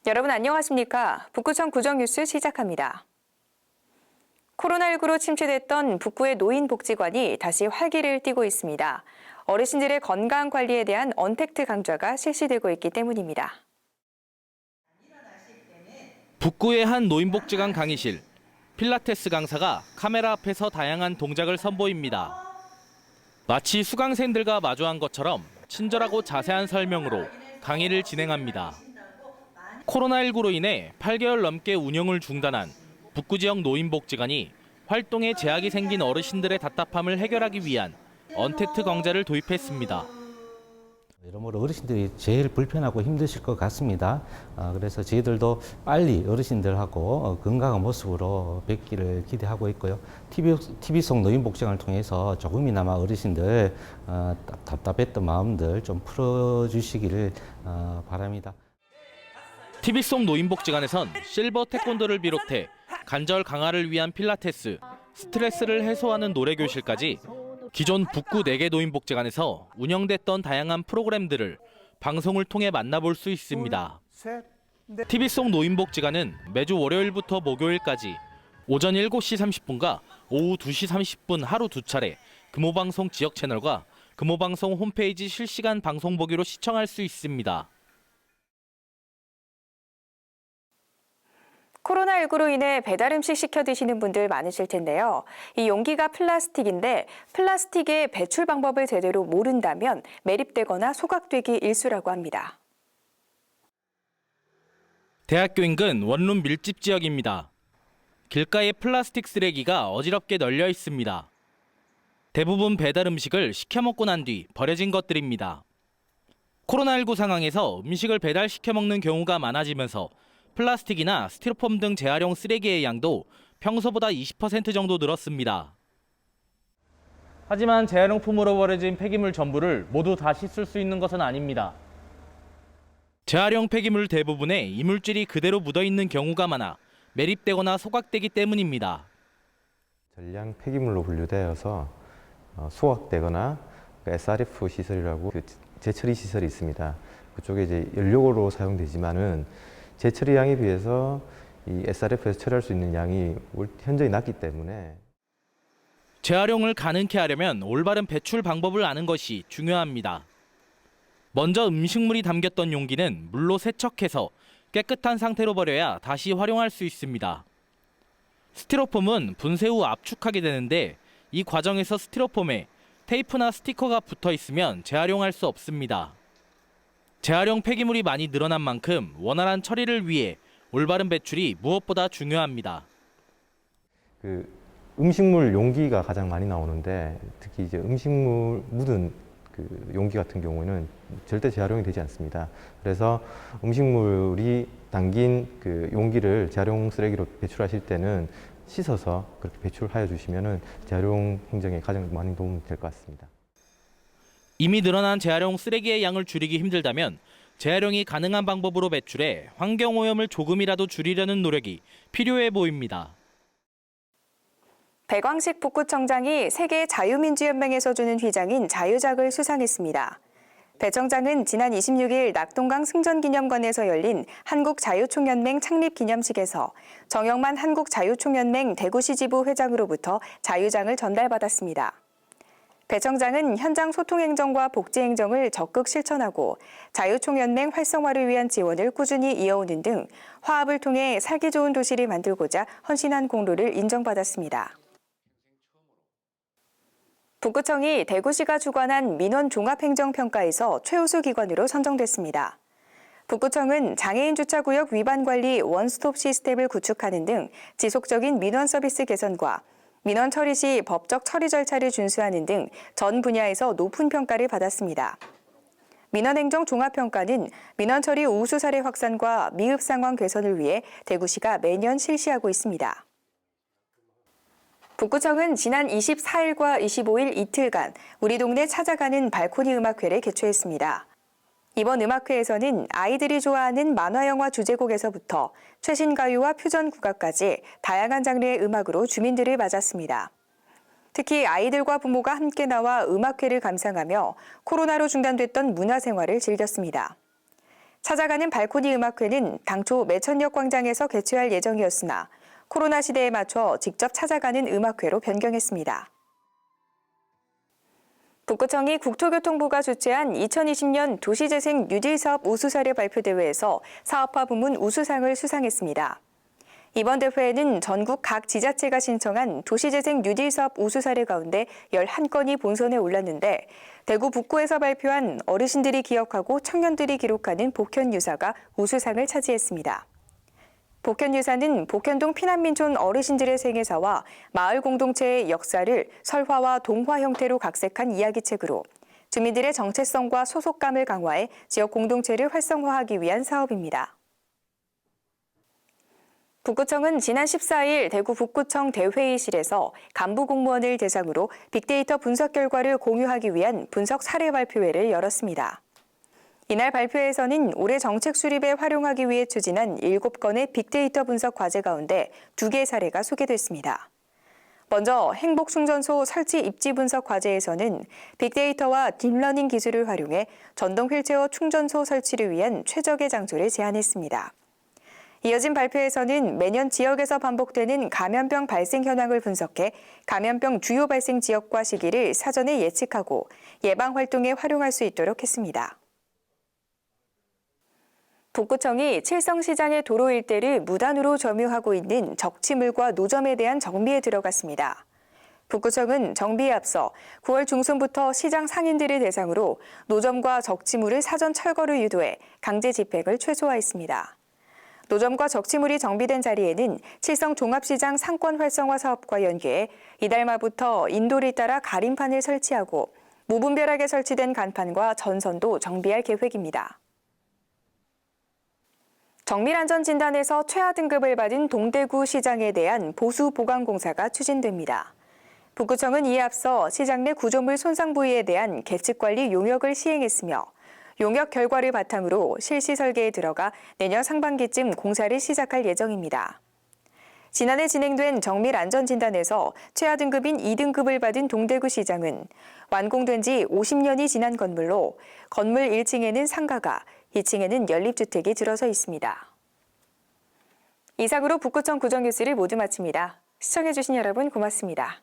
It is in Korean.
여러분 안녕하십니까? 북구청 구정뉴스 시작합니다. 코로나19로 침체됐던 북구의 노인복지관이 다시 활기를 띠고 있습니다. 어르신들의 건강 관리에 대한 언택트 강좌가 실시되고 있기 때문입니다. 북구의 한 노인복지관 강의실. 필라테스 강사가 카메라 앞에서 다양한 동작을 선보입니다. 마치 수강생들과 마주한 것처럼 친절하고 자세한 설명으로 강의를 진행합니다. 코로나19로 인해 8개월 넘게 운영을 중단한 북구 지역 노인복지관이 활동에 제약이 생긴 어르신들의 답답함을 해결하기 위한 언택트 강좌를 도입했습니다. 여러모로 어르신들이 제일 불편하고 힘드실 것 같습니다. 그래서 저희들도 빨리 어르신들하고 건강한 모습으로 뵙기를 기대하고 있고요. TV 속 노인복지관을 통해서 조금이나마 어르신들 답답했던 마음들 좀 풀어주시기를 바랍니다. TV 속 노인복지관에선 실버 태권도를 비롯해 관절 강화를 위한 필라테스, 스트레스를 해소하는 노래교실까지 기존 북구 4개 노인복지관에서 운영됐던 다양한 프로그램들을 방송을 통해 만나볼 수 있습니다. TV 속 노인복지관은 매주 월요일부터 목요일까지 오전 7시 30분과 오후 2시 30분 하루 2차례 금호방송 지역 채널과 금호방송 홈페이지 실시간 방송 보기로 시청할 수 있습니다. 코로나19로 인해 배달 음식 시켜 드시는 분들 많으실 텐데요. 이 용기가 플라스틱인데 플라스틱의 배출 방법을 제대로 모른다면 매립되거나 소각되기 일쑤라고 합니다. 대학교 인근 원룸 밀집 지역입니다. 길가에 플라스틱 쓰레기가 어지럽게 널려 있습니다. 대부분 배달 음식을 시켜 먹고 난 뒤 버려진 것들입니다. 코로나19 상황에서 음식을 배달시켜 먹는 경우가 많아지면서 플라스틱이나 스티로폼 등 재활용 쓰레기의 양도 평소보다 20% 정도 늘었습니다. 하지만 재활용품으로 버려진 폐기물 전부를 모두 다시 쓸 수 있는 것은 아닙니다. 재활용 폐기물 대부분에 이물질이 그대로 묻어있는 경우가 많아 매립되거나 소각되기 때문입니다. 전량 폐기물로 분류되어서 소각되거나 SRF 시설이라고 재처리 시설이 있습니다. 그쪽에 이제 연료로 사용되지만은 재처리 양에 비해서 이 SRF에서 처리할 수 있는 양이 현저히 낮기 때문에 재활용을 가능케 하려면 올바른 배출 방법을 아는 것이 중요합니다. 먼저 음식물이 담겼던 용기는 물로 세척해서 깨끗한 상태로 버려야 다시 활용할 수 있습니다. 스티로폼은 분쇄 후 압축하게 되는데 이 과정에서 스티로폼에 테이프나 스티커가 붙어 있으면 재활용할 수 없습니다. 재활용 폐기물이 많이 늘어난 만큼 원활한 처리를 위해 올바른 배출이 무엇보다 중요합니다. 음식물 용기가 가장 많이 나오는데 특히 이제 음식물 묻은 용기 같은 경우에는 절대 재활용이 되지 않습니다. 그래서 음식물이 담긴 용기를 재활용 쓰레기로 배출하실 때는 씻어서 그렇게 배출하여 주시면은 재활용 행정에 가장 많이 도움이 될 것 같습니다. 이미 늘어난 재활용 쓰레기의 양을 줄이기 힘들다면 재활용이 가능한 방법으로 배출해 환경오염을 조금이라도 줄이려는 노력이 필요해 보입니다. 백광식 북구청장이 세계 자유민주연맹에서 주는 휘장인 자유작을 수상했습니다. 배 청장은 지난 26일 낙동강 승전기념관에서 열린 한국자유총연맹 창립기념식에서 정영만 한국자유총연맹 대구시 지부 회장으로부터 자유장을 전달받았습니다. 배 청장은 현장 소통행정과 복지행정을 적극 실천하고 자유총연맹 활성화를 위한 지원을 꾸준히 이어오는 등 화합을 통해 살기 좋은 도시를 만들고자 헌신한 공로를 인정받았습니다. 북구청이 대구시가 주관한 민원 종합행정평가에서 최우수 기관으로 선정됐습니다. 북구청은 장애인 주차구역 위반 관리 원스톱 시스템을 구축하는 등 지속적인 민원 서비스 개선과 민원 처리 시 법적 처리 절차를 준수하는 등 전 분야에서 높은 평가를 받았습니다. 민원행정 종합평가는 민원 처리 우수 사례 확산과 미흡 상황 개선을 위해 대구시가 매년 실시하고 있습니다. 북구청은 지난 24일과 25일 이틀간 우리 동네 찾아가는 발코니 음악회를 개최했습니다. 이번 음악회에서는 아이들이 좋아하는 만화영화 주제곡에서부터 최신 가요와 퓨전 국악까지 다양한 장르의 음악으로 주민들을 맞았습니다. 특히 아이들과 부모가 함께 나와 음악회를 감상하며 코로나로 중단됐던 문화생활을 즐겼습니다. 찾아가는 발코니 음악회는 당초 매천역 광장에서 개최할 예정이었으나 코로나 시대에 맞춰 직접 찾아가는 음악회로 변경했습니다. 북구청이 국토교통부가 주최한 2020년 도시재생 뉴딜 사업 우수사례 발표대회에서 사업화 부문 우수상을 수상했습니다. 이번 대회에는 전국 각 지자체가 신청한 도시재생 뉴딜 사업 우수사례 가운데 11건이 본선에 올랐는데 대구 북구에서 발표한 어르신들이 기억하고 청년들이 기록하는 복현유사가 우수상을 차지했습니다. 복현유사는 복현동 피난민촌 어르신들의 생애사와 마을 공동체의 역사를 설화와 동화 형태로 각색한 이야기책으로 주민들의 정체성과 소속감을 강화해 지역 공동체를 활성화하기 위한 사업입니다. 북구청은 지난 14일 대구 북구청 대회의실에서 간부 공무원을 대상으로 빅데이터 분석 결과를 공유하기 위한 분석 사례 발표회를 열었습니다. 이날 발표에서는 올해 정책 수립에 활용하기 위해 추진한 7건의 빅데이터 분석 과제 가운데 2개의 사례가 소개됐습니다. 먼저 행복충전소 설치 입지 분석 과제에서는 빅데이터와 딥러닝 기술을 활용해 전동 휠체어 충전소 설치를 위한 최적의 장소를 제안했습니다. 이어진 발표에서는 매년 지역에서 반복되는 감염병 발생 현황을 분석해 감염병 주요 발생 지역과 시기를 사전에 예측하고 예방 활동에 활용할 수 있도록 했습니다. 북구청이 칠성시장의 도로 일대를 무단으로 점유하고 있는 적치물과 노점에 대한 정비에 들어갔습니다. 북구청은 정비에 앞서 9월 중순부터 시장 상인들을 대상으로 노점과 적치물을 사전 철거를 유도해 강제 집행을 최소화했습니다. 노점과 적치물이 정비된 자리에는 칠성 종합시장 상권 활성화 사업과 연계해 이달 말부터 인도를 따라 가림판을 설치하고 무분별하게 설치된 간판과 전선도 정비할 계획입니다. 정밀안전진단에서 최하 등급을 받은 동대구 시장에 대한 보수 보강 공사가 추진됩니다. 북구청은 이에 앞서 시장 내 구조물 손상 부위에 대한 계측 관리 용역을 시행했으며 용역 결과를 바탕으로 실시 설계에 들어가 내년 상반기쯤 공사를 시작할 예정입니다. 지난해 진행된 정밀안전진단에서 최하 등급인 2등급을 받은 동대구 시장은 완공된 지 50년이 지난 건물로 건물 1층에는 상가가, 2층에는 연립주택이 들어서 있습니다. 이상으로 북구청 구정뉴스를 모두 마칩니다. 시청해주신 여러분 고맙습니다.